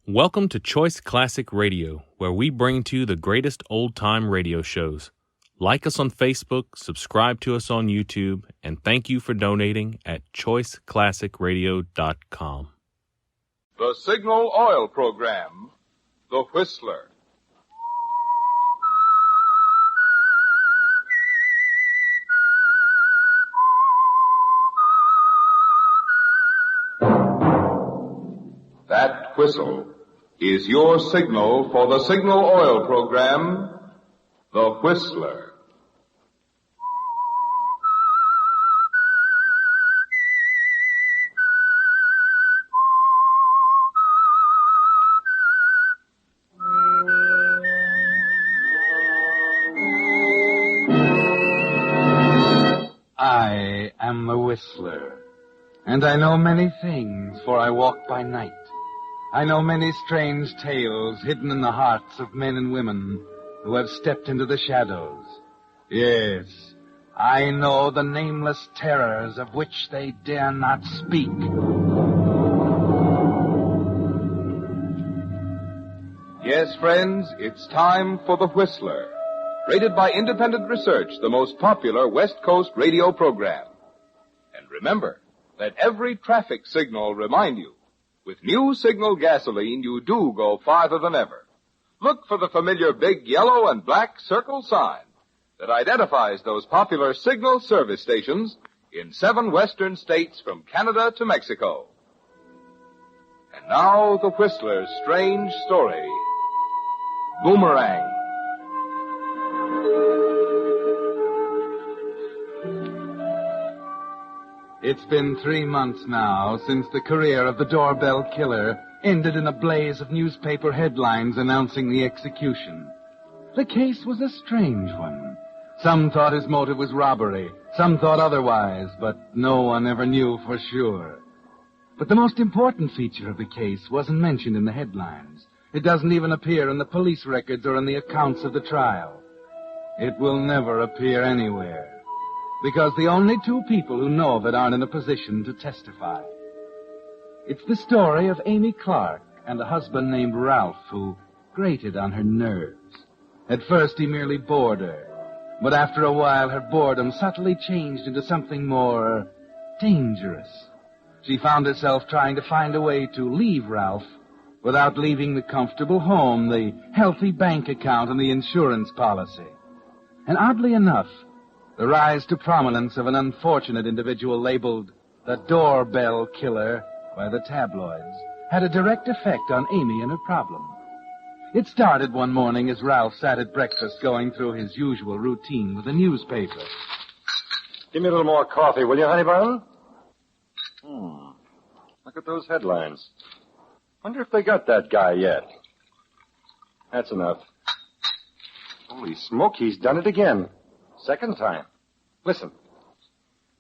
Welcome to Choice Classic Radio, where we bring to you the greatest old-time radio shows. Like us on Facebook, subscribe to us on YouTube, and thank you for donating at choiceclassicradio.com. The Signal Oil Program, The Whistler. That whistle is your signal for the Signal Oil Program, The Whistler. I am the Whistler, and I know many things, for I walk by night. I know many strange tales hidden in the hearts of men and women who have stepped into the shadows. Yes, I know the nameless terrors of which they dare not speak. Yes, friends, it's time for The Whistler, rated by independent research the most popular West Coast radio program. And remember, let every traffic signal remind you, with new Signal gasoline, you do go farther than ever. Look for the familiar big yellow and black circle sign that identifies those popular Signal service stations in 7 western states from Canada to Mexico. And now, the Whistler's strange story, Boomerang. It's been 3 months now since the career of the doorbell killer ended in a blaze of newspaper headlines announcing the execution. The case was a strange one. Some thought his motive was robbery, some thought otherwise, but no one ever knew for sure. But the most important feature of the case wasn't mentioned in the headlines. It doesn't even appear in the police records or in the accounts of the trial. It will never appear anywhere, because the only 2 people who know of it aren't in a position to testify. It's the story of Amy Clark and a husband named Ralph who grated on her nerves. At first he merely bored her, but after a while her boredom subtly changed into something more dangerous. She found herself trying to find a way to leave Ralph without leaving the comfortable home, the healthy bank account, and the insurance policy. And oddly enough, the rise to prominence of an unfortunate individual labeled the doorbell killer by the tabloids had a direct effect on Amy and her problem. It started one morning as Ralph sat at breakfast going through his usual routine with a newspaper. Give me a little more coffee, will you, honey bun? Look at those headlines. Wonder if they got that guy yet. That's enough. Holy smoke, he's done it again. Second time. Listen.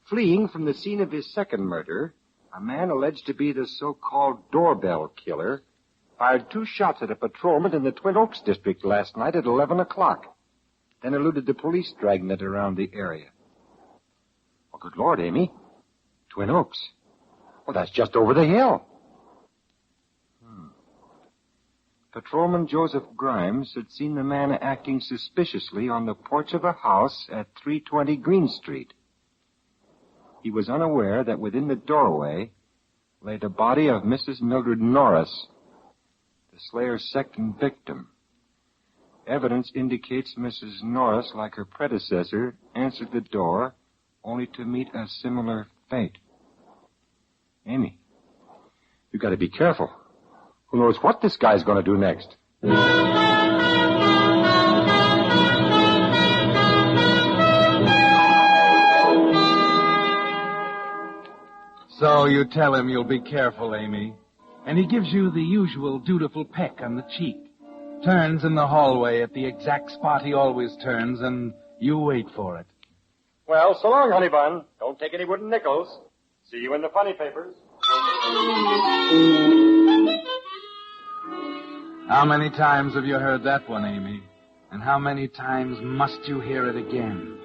Fleeing from the scene of his second murder, a man alleged to be the so-called doorbell killer fired 2 shots at a patrolman in the Twin Oaks district last night at 11 o'clock, then eluded the police dragnet around the area. Oh, good Lord, Amy. Twin Oaks. Well, that's just over the hill. Patrolman Joseph Grimes had seen the man acting suspiciously on the porch of a house at 320 Green Street. He was unaware that within the doorway lay the body of Mrs. Mildred Norris, the slayer's second victim. Evidence indicates Mrs. Norris, like her predecessor, answered the door only to meet a similar fate. Amy, you've got to be careful. Who knows what this guy's going to do next? So you tell him you'll be careful, Amy, and he gives you the usual dutiful peck on the cheek, turns in the hallway at the exact spot he always turns, and you wait for it. Well, so long, honey bun. Don't take any wooden nickels. See you in the funny papers. How many times have you heard that one, Amy? And how many times must you hear it again?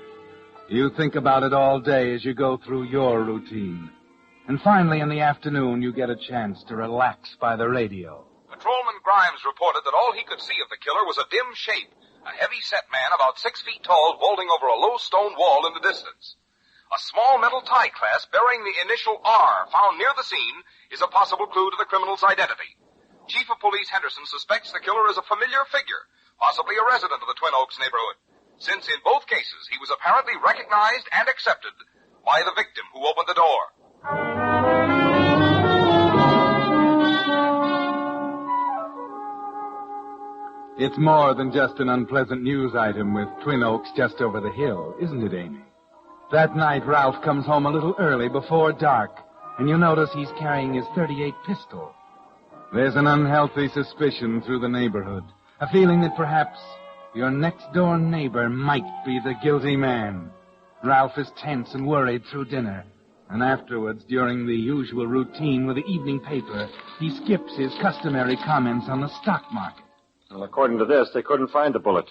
You think about it all day as you go through your routine. And finally, in the afternoon, you get a chance to relax by the radio. Patrolman Grimes reported that all he could see of the killer was a dim shape, a heavy-set man about 6 feet tall vaulting over a low stone wall in the distance. A small metal tie clasp bearing the initial R found near the scene is a possible clue to the criminal's identity. Chief of Police Henderson suspects the killer is a familiar figure, possibly a resident of the Twin Oaks neighborhood, since in both cases he was apparently recognized and accepted by the victim who opened the door. It's more than just an unpleasant news item with Twin Oaks just over the hill, isn't it, Amy? That night, Ralph comes home a little early before dark, and you notice he's carrying his .38 pistol. There's an unhealthy suspicion through the neighborhood, a feeling that perhaps your next-door neighbor might be the guilty man. Ralph is tense and worried through dinner, and afterwards, during the usual routine with the evening paper, he skips his customary comments on the stock market. Well, according to this, they couldn't find the bullet.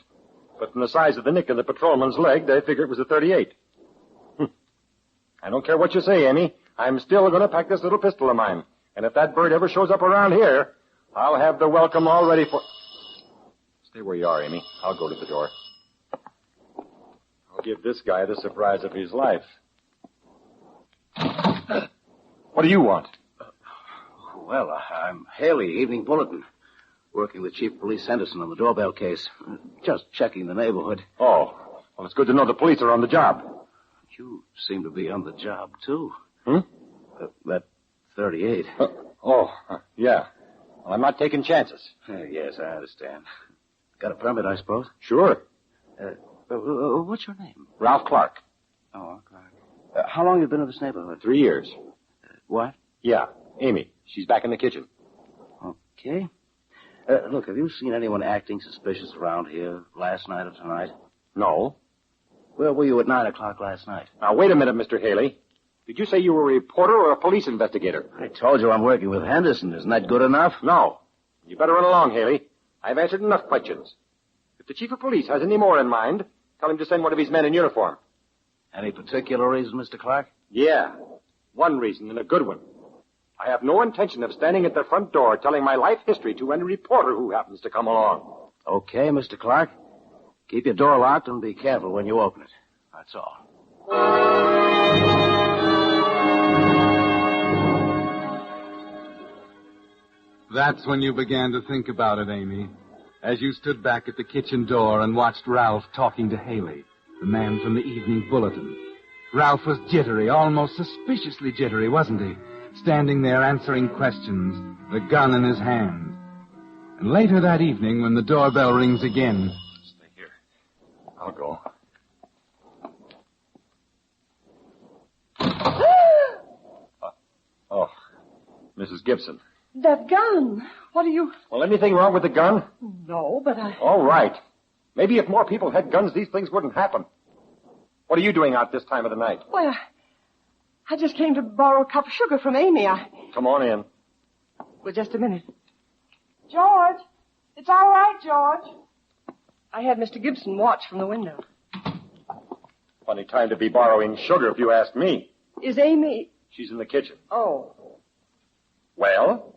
But from the size of the nick in the patrolman's leg, they figure it was a .38. I don't care what you say, Amy. I'm still going to pack this little pistol of mine. And if that bird ever shows up around here, I'll have the welcome all ready for... Stay where you are, Amy. I'll go to the door. I'll give this guy the surprise of his life. What do you want? Well, I'm Haley, Evening Bulletin. Working with Chief of Police Henderson on the doorbell case. Just checking the neighborhood. Oh, well, it's good to know the police are on the job. You seem to be on the job, too. Hmm? That .38. Yeah. Well, I'm not taking chances. Yes, I understand. Got a permit, I suppose? Sure. What's your name? Ralph Clark. Oh, Clark. How long have you been in this neighborhood? 3 years. What? Yeah, Amy. She's back in the kitchen. Okay. Look, have you seen anyone acting suspicious around here last night or tonight? No. Where were you at 9 o'clock last night? Now, wait a minute, Mr. Haley. Did you say you were a reporter or a police investigator? I told you I'm working with Henderson. Isn't that good enough? No. You better run along, Haley. I've answered enough questions. If the chief of police has any more in mind, tell him to send one of his men in uniform. Any particular reason, Mr. Clark? Yeah. One reason, and a good one. I have no intention of standing at the front door telling my life history to any reporter who happens to come along. Okay, Mr. Clark. Keep your door locked and be careful when you open it. That's all. That's when you began to think about it, Amy, as you stood back at the kitchen door and watched Ralph talking to Haley, the man from the Evening Bulletin. Ralph was jittery, almost suspiciously jittery, wasn't he? Standing there answering questions, the gun in his hand. And later that evening, when the doorbell rings again... Stay here. I'll go. Mrs. Gibson. That gun. What are you... Well, anything wrong with the gun? No, but I... All right. Maybe if more people had guns, these things wouldn't happen. What are you doing out this time of the night? Well, I just came to borrow a cup of sugar from Amy. Come on in. Well, just a minute. George! It's all right, George. I had Mr. Gibson watch from the window. Funny time to be borrowing sugar, if you ask me. Is Amy... She's in the kitchen. Oh. Well?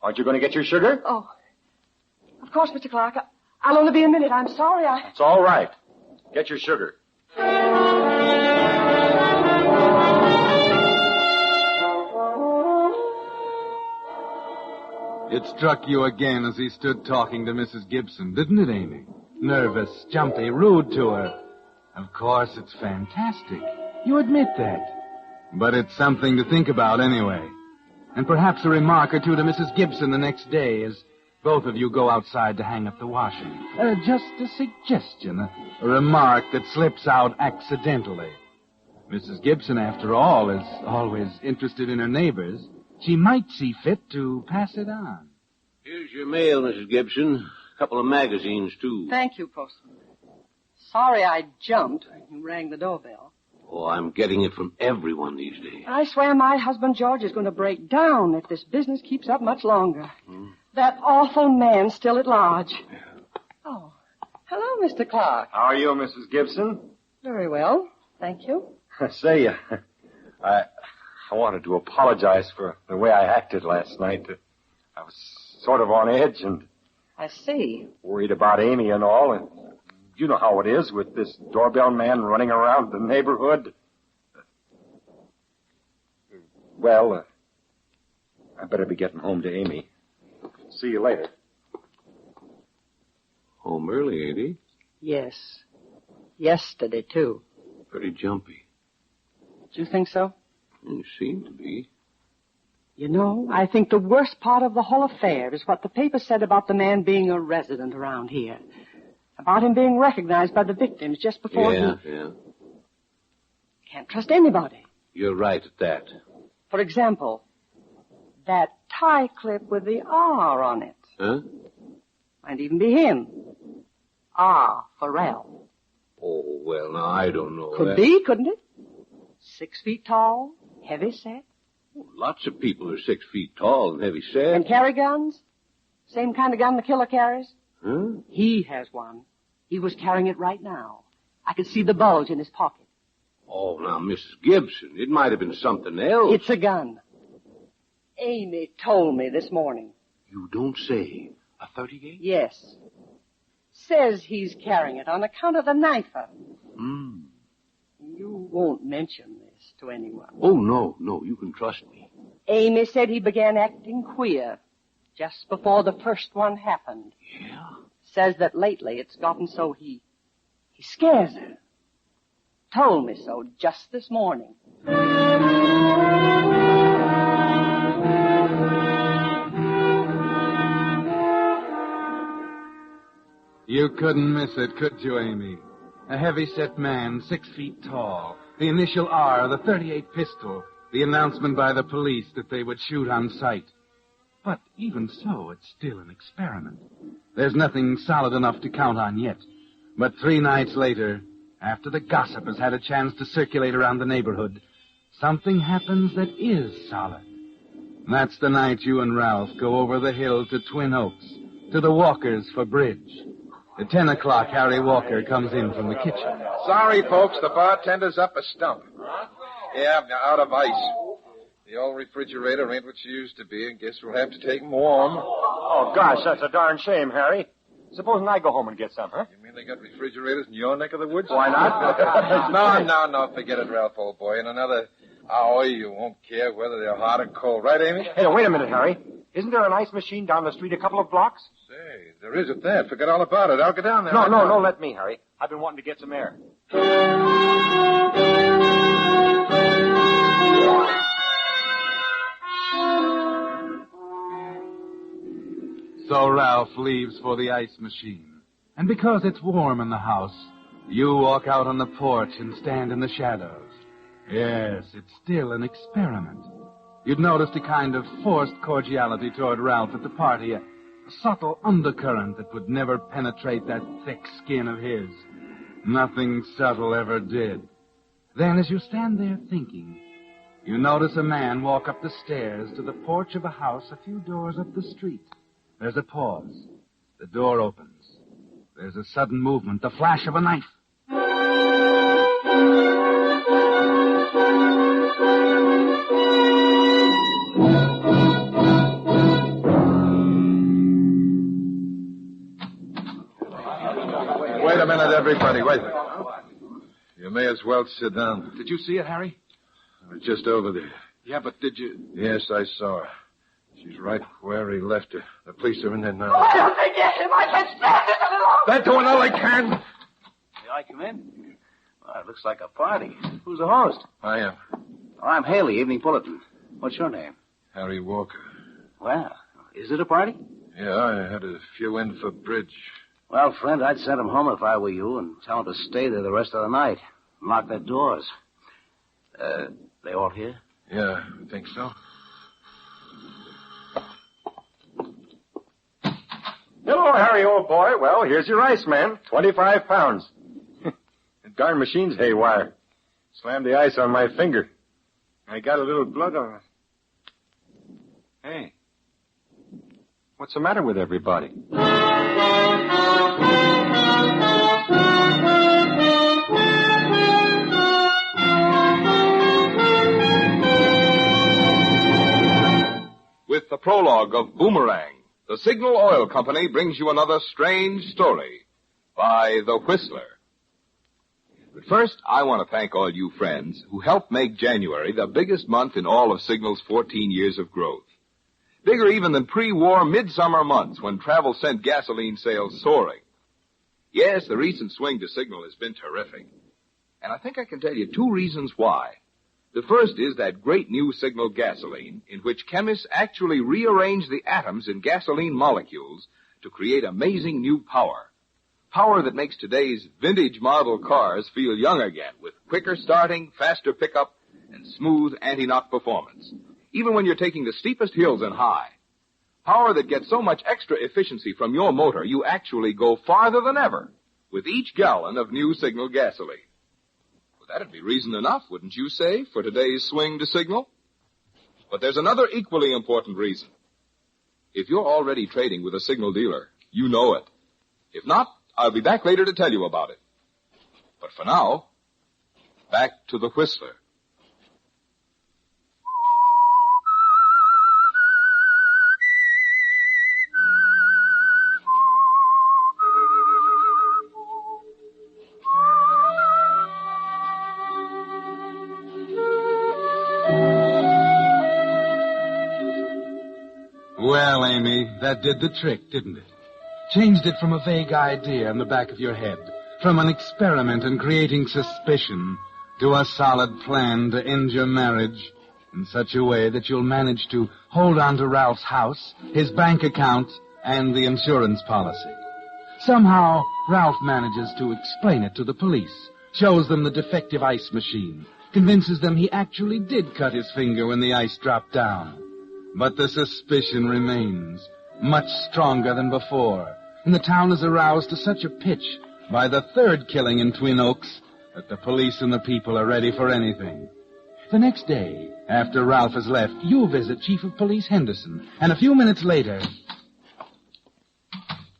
Aren't you going to get your sugar? Oh. Of course, Mr. Clark. I'll only be a minute. I'm sorry. It's all right. Get your sugar. It struck you again as he stood talking to Mrs. Gibson, didn't it, Amy? Nervous, jumpy, rude to her. Of course, it's fantastic. You admit that. But it's something to think about anyway. And perhaps a remark or two to Mrs. Gibson the next day as both of you go outside to hang up the washing. Just a suggestion, a remark that slips out accidentally. Mrs. Gibson, after all, is always interested in her neighbors. She might see fit to pass it on. Here's your mail, Mrs. Gibson. A couple of magazines, too. Thank you, Postman. Sorry I jumped when you rang the doorbell. Oh, I'm getting it from everyone these days. I swear my husband George is going to break down if this business keeps up much longer. That awful man's still at large. Oh, hello, Mr. Clark. How are you, Mrs. Gibson? Very well, thank you. Say, I wanted to apologize for the way I acted last night. I was sort of on edge and I see. worried about Amy and all. And you know how it is with this doorbell man running around the neighborhood. Well, I better be getting home to Amy. See you later. Home early, ain't he? Yes. Yesterday, too. Pretty jumpy. Do you think so? You seem to be. You know, I think the worst part of the whole affair is what the paper said about the man being a resident around here. About him being recognized by the victims just before Yeah. Can't trust anybody. You're right at that. For example, that tie clip with the R on it. Huh? Might even be him. R for Ralph. Oh, well, now, I don't know. Could be, couldn't it? 6 feet tall, heavy set. Lots of people are 6 feet tall and heavy set. And carry guns? Same kind of gun the killer carries? Huh? He has one. He was carrying it right now. I could see the bulge in his pocket. Oh, now, Mrs. Gibson, it might have been something else. It's a gun. Amy told me this morning. You don't say. A 38? Yes. Says he's carrying it on account of the knifer. You won't mention this to anyone. Oh, no, you can trust me. Amy said he began acting queer just before the first one happened. Yeah? Says that lately it's gotten so he scares her. Told me so just this morning. You couldn't miss it, could you, Amy? A heavy-set man, 6 feet tall. The initial R, the .38 pistol. The announcement by the police that they would shoot on sight. But even so, it's still an experiment. There's nothing solid enough to count on yet. But 3 nights later, after the gossip has had a chance to circulate around the neighborhood, something happens that is solid. And that's the night you and Ralph go over the hill to Twin Oaks, to the Walkers for bridge. At 10 o'clock, Harry Walker comes in from the kitchen. Sorry, folks, the bartender's up a stump. Yeah, out of ice. The old refrigerator ain't what she used to be, and guess we'll have to take 'em warm. Oh, gosh, that's a darn shame, Harry. Supposing I go home and get some, huh? You mean they got refrigerators in your neck of the woods? Why not? No, forget it, Ralph, old boy. In another hour, you won't care whether they're hot or cold. Right, Amy? Hey, wait a minute, Harry. Isn't there an ice machine down the street a couple of blocks? Say, there is at that. Forget all about it. I'll go down there. No, let me, Harry. I've been wanting to get some air. So Ralph leaves for the ice machine. And because it's warm in the house, you walk out on the porch and stand in the shadows. Yes, it's still an experiment. You'd noticed a kind of forced cordiality toward Ralph at the party, a subtle undercurrent that would never penetrate that thick skin of his. Nothing subtle ever did. Then, as you stand there thinking, you notice a man walk up the stairs to the porch of a house a few doors up the street. There's a pause. The door opens. There's a sudden movement, the flash of a knife. Wait a minute, everybody. Wait. You may as well sit down. Did you see it, Harry? I was just over there. Yeah, but did you... Yes, I saw her. She's right where he left her. The police are in there now. Why don't they get him? I can't stand it any longer. They're doing all they can. May I come in? Well, it looks like a party. Who's the host? I am. Oh, I'm Haley, Evening Bulletin. What's your name? Harry Walker. Well, is it a party? Yeah, I had a few in for bridge. Well, friend, I'd send them home if I were you and tell them to stay there the rest of the night. Lock their doors. They all here? Yeah, I think so. Hello, Harry, old boy. Well, here's your ice, man. 25 pounds. The darn machine's haywire. Slammed the ice on my finger. I got a little blood on it. Hey. What's the matter with everybody? With the prologue of Boomerang, the Signal Oil Company brings you another strange story by The Whistler. But first, I want to thank all you friends who helped make January the biggest month in all of Signal's 14 years of growth. Bigger even than pre-war midsummer months when travel sent gasoline sales soaring. Yes, the recent swing to Signal has been terrific. And I think I can tell you 2 reasons why. The first is that great new Signal gasoline, in which chemists actually rearrange the atoms in gasoline molecules to create amazing new power. Power that makes today's vintage model cars feel young again, with quicker starting, faster pickup, and smooth anti-knock performance. Even when you're taking the steepest hills and high. Power that gets so much extra efficiency from your motor, you actually go farther than ever with each gallon of new Signal gasoline. Well, that'd be reason enough, wouldn't you say, for today's swing to Signal? But there's another equally important reason. If you're already trading with a Signal dealer, you know it. If not, I'll be back later to tell you about it. But for now, back to the Whistler. Well, Amy, that did the trick, didn't it? Changed it from a vague idea in the back of your head, from an experiment in creating suspicion, to a solid plan to end your marriage in such a way that you'll manage to hold on to Ralph's house, his bank account, and the insurance policy. Somehow, Ralph manages to explain it to the police, shows them the defective ice machine, convinces them he actually did cut his finger when the ice dropped down. But the suspicion remains, much stronger than before, and the town is aroused to such a pitch by the 3rd killing in Twin Oaks that the police and the people are ready for anything. The next day, after Ralph has left, you visit Chief of Police Henderson, and a few minutes later... Did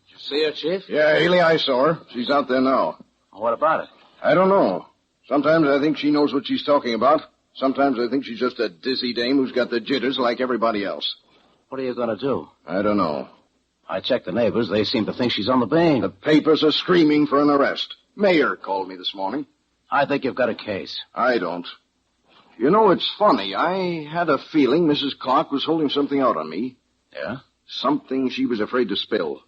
you see her, Chief? Yeah, Haley, I saw her. She's out there now. What about it? I don't know. Sometimes I think she knows what she's talking about. Sometimes I think she's just a dizzy dame who's got the jitters like everybody else. What are you going to do? I don't know. I checked the neighbors. They seem to think she's on the beam. The papers are screaming for an arrest. Mayor called me this morning. I think you've got a case. I don't. You know, it's funny. I had a feeling Mrs. Clark was holding something out on me. Yeah? Something she was afraid to spill.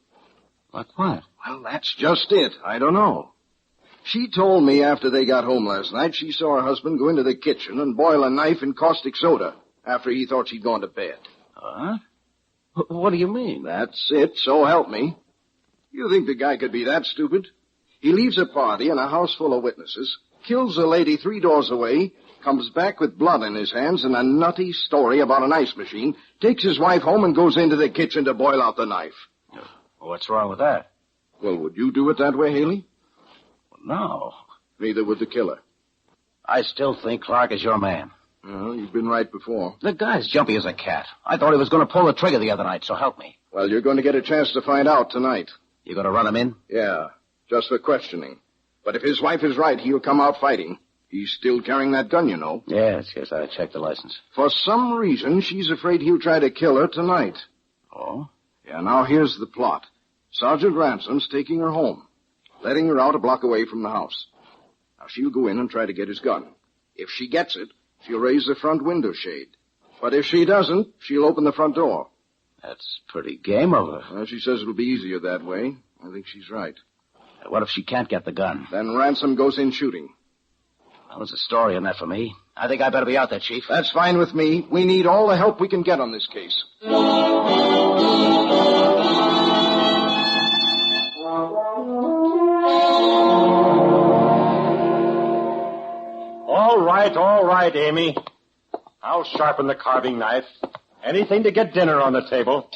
Like what? Well, that's just it. I don't know. She told me after they got home last night she saw her husband go into the kitchen and boil a knife in caustic soda after he thought she'd gone to bed. What? What do you mean? That's it, so help me. You think the guy could be that stupid? He leaves a party in a house full of witnesses, kills a lady 3 doors away, comes back with blood in his hands and a nutty story about an ice machine, takes his wife home and goes into the kitchen to boil out the knife. What's wrong with that? Well, would you do it that way, Haley? No. Neither would the killer. I still think Clark is your man. Well, you've been right before. The guy's jumpy as a cat. I thought he was going to pull the trigger the other night, so help me. Well, you're going to get a chance to find out tonight. You going to run him in? Yeah, just for questioning. But if his wife is right, he'll come out fighting. He's still carrying that gun, you know. Yes, I checked the license. For some reason, she's afraid he'll try to kill her tonight. Oh? Yeah, now here's the plot. Sergeant Ransom's taking her home, letting her out a block away from the house. Now, she'll go in and try to get his gun. If she gets it, she'll raise the front window shade. But if she doesn't, she'll open the front door. That's pretty game of her. Well, she says it'll be easier that way. I think she's right. What if she can't get the gun? Then Ransom goes in shooting. Well, there's a story in that for me. I think I better be out there, Chief. That's fine with me. We need all the help we can get on this case. All right, Amy. I'll sharpen the carving knife. Anything to get dinner on the table.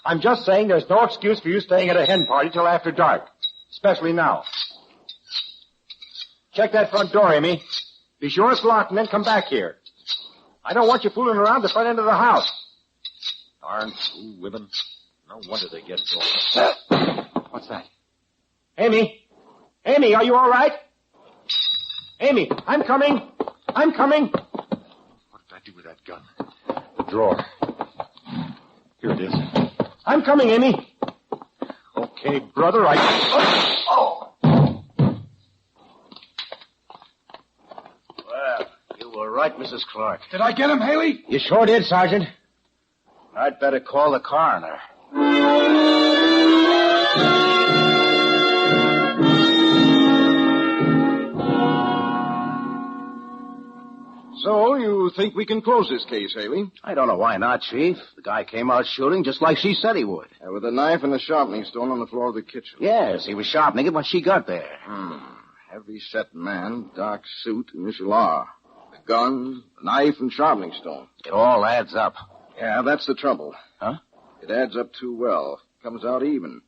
I'm just saying there's no excuse for you staying at a hen party till after dark. Especially now. Check that front door, Amy. Be sure it's locked and then come back here. I don't want you fooling around the front end of the house. Darn fool women. No wonder they get drunk. What's that? Amy? Amy, are you all right? Amy, I'm coming. I'm coming. What did I do with that gun? The drawer. Here it is. I'm coming, Amy. Okay, brother, Oh! Well, you were right, Mrs. Clark. Did I get him, Haley? You sure did, Sergeant. I'd better call the coroner. So, you think we can close this case, Haley? I don't know why not, Chief. The guy came out shooting just like she said he would. With a knife and a sharpening stone on the floor of the kitchen. Yes, he was sharpening it when she got there. Heavy-set man, dark suit, initial R. The gun, the knife, and sharpening stone. It all adds up. Yeah, that's the trouble. Huh? It adds up too well. Comes out even.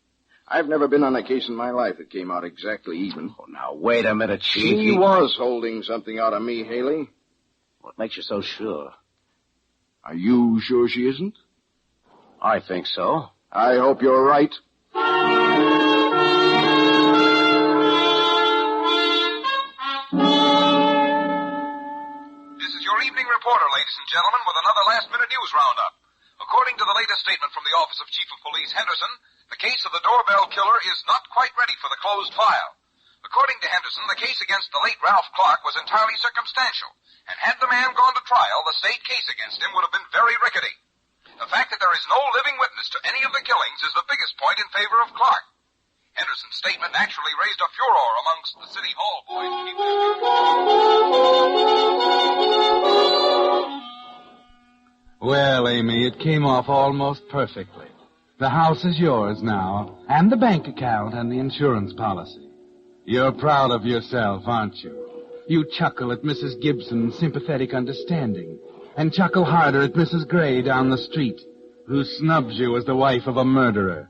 I've never been on a case in my life that came out exactly even. Oh, now, wait a minute, Chief. She was holding something out of me, Haley. What makes you so sure? Are you sure she isn't? I think so. I hope you're right. This is your evening reporter, ladies and gentlemen, with another last-minute news roundup. According to the latest statement from the Office of Chief of Police Henderson, the case of the doorbell killer is not quite ready for the closed file. According to Henderson, the case against the late Ralph Clark was entirely circumstantial, and had the man gone to trial, the state case against him would have been very rickety. The fact that there is no living witness to any of the killings is the biggest point in favor of Clark. Henderson's statement naturally raised a furor amongst the city hall boys. Well, Amy, it came off almost perfectly. The house is yours now, and the bank account and the insurance policy. You're proud of yourself, aren't you? You chuckle at Mrs. Gibson's sympathetic understanding, and chuckle harder at Mrs. Gray down the street, who snubs you as the wife of a murderer.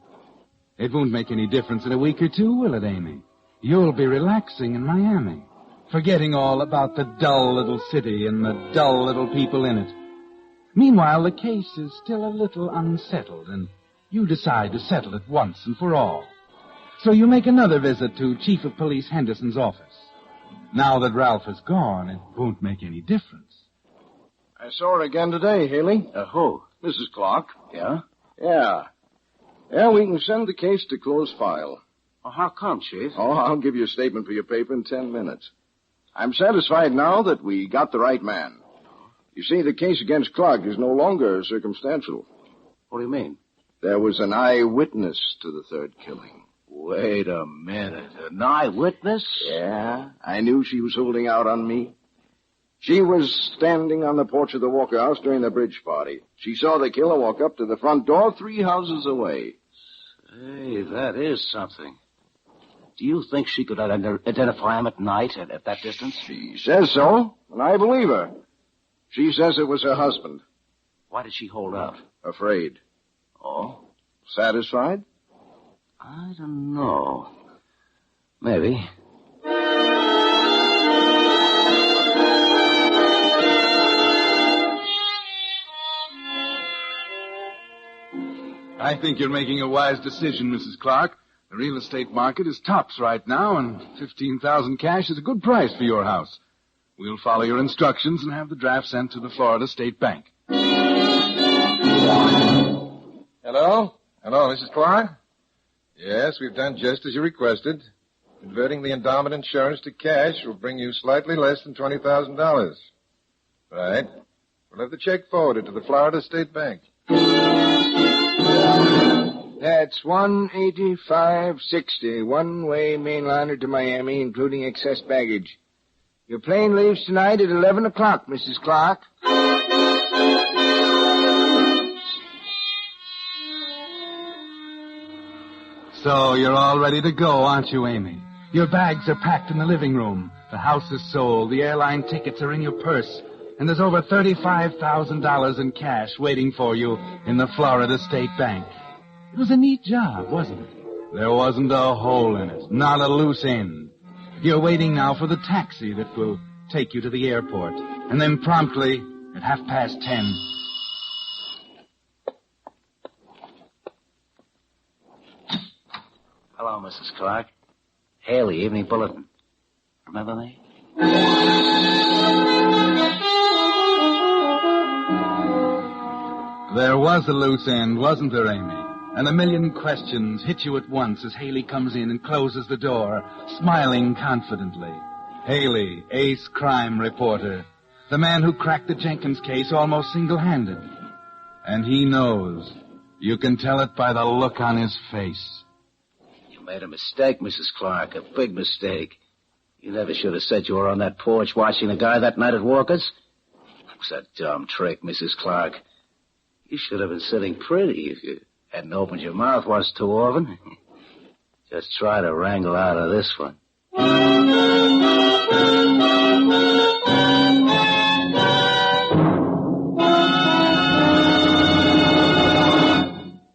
It won't make any difference in a week or two, will it, Amy? You'll be relaxing in Miami, forgetting all about the dull little city and the dull little people in it. Meanwhile, the case is still a little unsettled, and you decide to settle it once and for all. So you make another visit to Chief of Police Henderson's office. Now that Ralph is gone, it won't make any difference. I saw her again today, Haley. Who? Mrs. Clark. Yeah? Yeah. Yeah, we can send the case to close file. Well, how come, Chief? Oh, I'll give you a statement for your paper in 10 minutes. I'm satisfied now that we got the right man. You see, the case against Clark is no longer circumstantial. What do you mean? There was an eyewitness to the third killing. Wait a minute. An eyewitness? Yeah, I knew she was holding out on me. She was standing on the porch of the Walker house during the bridge party. She saw the killer walk up to the front door 3 houses away. Hey, that is something. Do you think she could identify him at night at that distance? She says so, and I believe her. She says it was her husband. Why did she hold out? Afraid. Oh? Satisfied? I don't know. Maybe. I think you're making a wise decision, Mrs. Clark. The real estate market is tops right now, and $15,000 cash is a good price for your house. We'll follow your instructions and have the draft sent to the Florida State Bank. Hello? Hello, Mrs. Clark? Yes, we've done just as you requested. Converting the endowment insurance to cash will bring you slightly less than $20,000. Right. We'll have the check forwarded to the Florida State Bank. That's $185.60, one-way mainliner to Miami, including excess baggage. Your plane leaves tonight at 11 o'clock, Mrs. Clark. So you're all ready to go, aren't you, Amy? Your bags are packed in the living room. The house is sold. The airline tickets are in your purse. And there's over $35,000 in cash waiting for you in the Florida State Bank. It was a neat job, wasn't it? There wasn't a hole in it, not a loose end. You're waiting now for the taxi that will take you to the airport. And then promptly, at 10:30... Hello, Mrs. Clark. Haley, Evening Bulletin. Remember me? There was a loose end, wasn't there, Amy? and a million questions hit you at once as Haley comes in and closes the door, smiling confidently. Haley, ace crime reporter, the man who cracked the Jenkins case almost single-handed. And he knows. You can tell it by the look on his face. You made a mistake, Mrs. Clark, a big mistake. You never should have said you were on that porch watching the guy that night at Walker's. That was a dumb trick, Mrs. Clark. You should have been sitting pretty if you hadn't opened your mouth once too often. Just try to wrangle out of this one.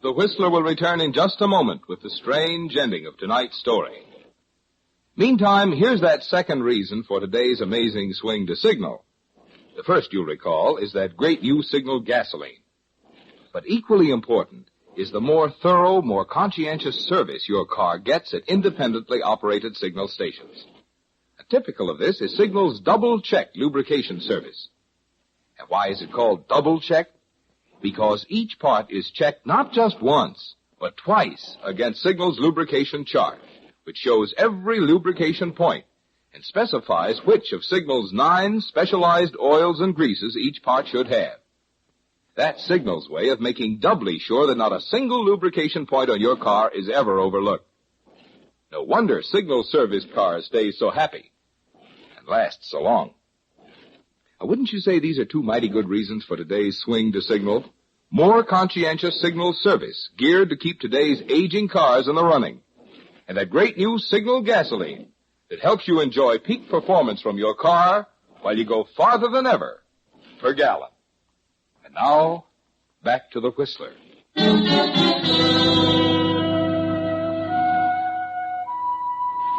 The Whistler will return in just a moment with the strange ending of tonight's story. Meantime, here's that second reason for today's amazing swing to signal. The first, you'll recall, is that great new signal gasoline. But equally important is the more thorough, more conscientious service your car gets at independently operated signal stations. Typical of this is Signal's double-check lubrication service. And why is it called double-check? Because each part is checked not just once, but twice against Signal's lubrication chart, which shows every lubrication point and specifies which of Signal's 9 specialized oils and greases each part should have. That's Signal's way of making doubly sure that not a single lubrication point on your car is ever overlooked. No wonder Signal service cars stay so happy and last so long. Now, wouldn't you say these are two mighty good reasons for today's swing to Signal? More conscientious Signal service geared to keep today's aging cars in the running. And that great new Signal gasoline that helps you enjoy peak performance from your car while you go farther than ever per gallon. And now, back to the Whistler.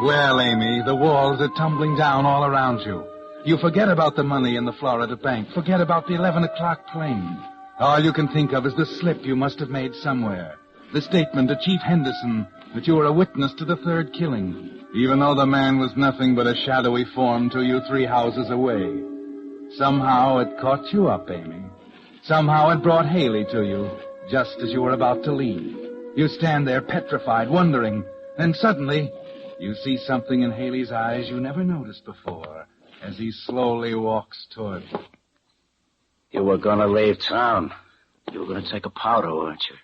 Well, Amy, the walls are tumbling down all around you. You forget about the money in the Florida bank. Forget about the 11 o'clock plane. All you can think of is the slip you must have made somewhere. The statement to Chief Henderson that you were a witness to the third killing, even though the man was nothing but a shadowy form to you 3 houses away. Somehow it caught you up, Amy. Somehow it brought Haley to you, just as you were about to leave. You stand there petrified, wondering, then suddenly you see something in Haley's eyes you never noticed before as he slowly walks toward you. You were going to leave town. You were going to take a powder, weren't you?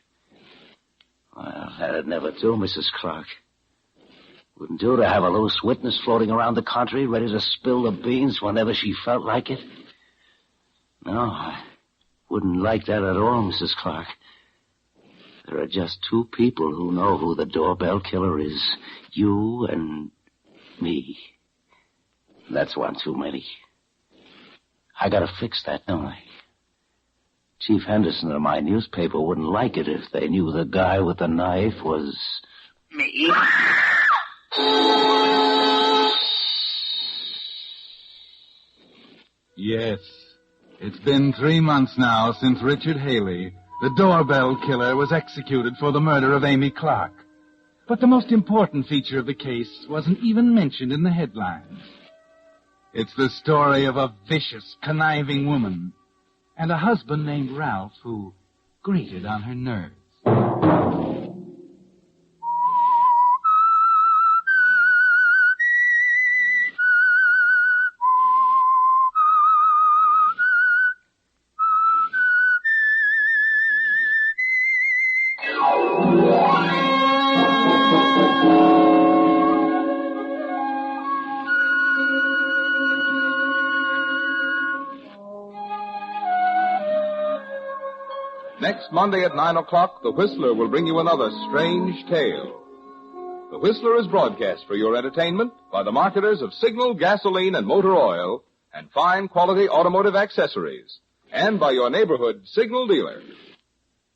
Well, that'd never do, Mrs. Clark. Wouldn't do to have a loose witness floating around the country ready to spill the beans whenever she felt like it. No, I wouldn't like that at all, Mrs. Clark. There are just 2 people who know who the doorbell killer is. You and me. That's one too many. I gotta fix that, don't I? Chief Henderson of my newspaper wouldn't like it if they knew the guy with the knife was me. Yes, it's been 3 months now since Richard Haley, the doorbell killer, was executed for the murder of Amy Clark. But the most important feature of the case wasn't even mentioned in the headlines. It's the story of a vicious, conniving woman and a husband named Ralph who grated on her nerves. Next Monday at 9 o'clock, The Whistler will bring you another strange tale. The Whistler is broadcast for your entertainment by the marketers of Signal gasoline and motor oil and fine quality automotive accessories, and by your neighborhood Signal dealer.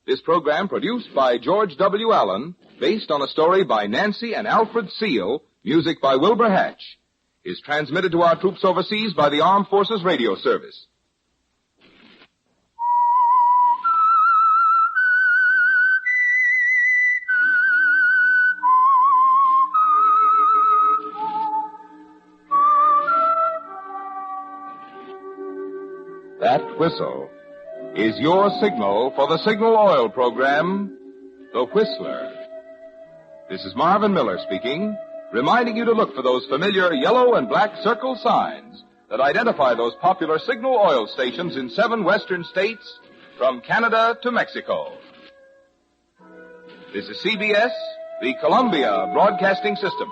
This program, produced by George W. Allen, based on a story by Nancy and Alfred Seal, music by Wilbur Hatch, is transmitted to our troops overseas by the Armed Forces Radio Service. That whistle is your signal for the Signal Oil program, The The Whistler. This is Marvin Miller speaking, reminding you to look for those familiar yellow and black circle signs that identify those popular signal oil stations in 7 western states from Canada to Mexico. This is CBS, the Columbia Broadcasting System.